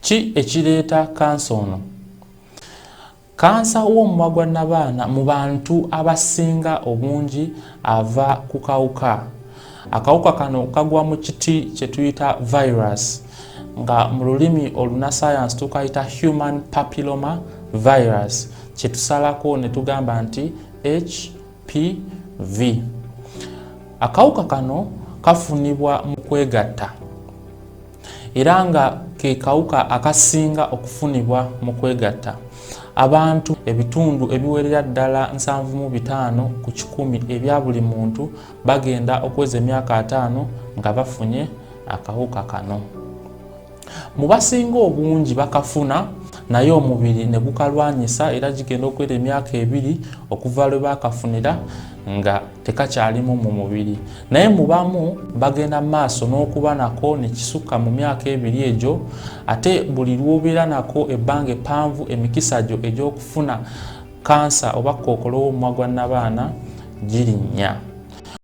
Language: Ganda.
Ki ekireeta kansa ono? Kansa w'omumwa gwa nnabaana mu bantu abasinga obungi ava ku kawuka. Akawuka kano kagwa mu kiti kye tuyita virus, nga mu lulimi olunasayansi tukayita human papillomavirus, kye tusalako ne tugamba nti HPV. Akawuka kano kafunibwa mu kwegatta, era nga ke kawuka akasinga okufunibwa mu kwegatta. Abantu ebitundu ebiwerera ddala 75 ku 100 ebya buli muntu bagenda okweza emyaka 5 nga bafunye akawuka kano. Mu basinga obungi bakafuna naye omubiri ne gukalwanyisa era gigenda okwera emyaka 2 okuva lwe bakafunira nga tekakyalimu mu mubiri. Naye mu bamu bagenda maaso n'okuba nako ne kisukka mu myaka 2 egyo, ate buli lw'obeera nako ebbanga eppanvu emikisa gyo egy'okufuna kansa oba kkookolo w'omumwa gwa nnabaana girinnya.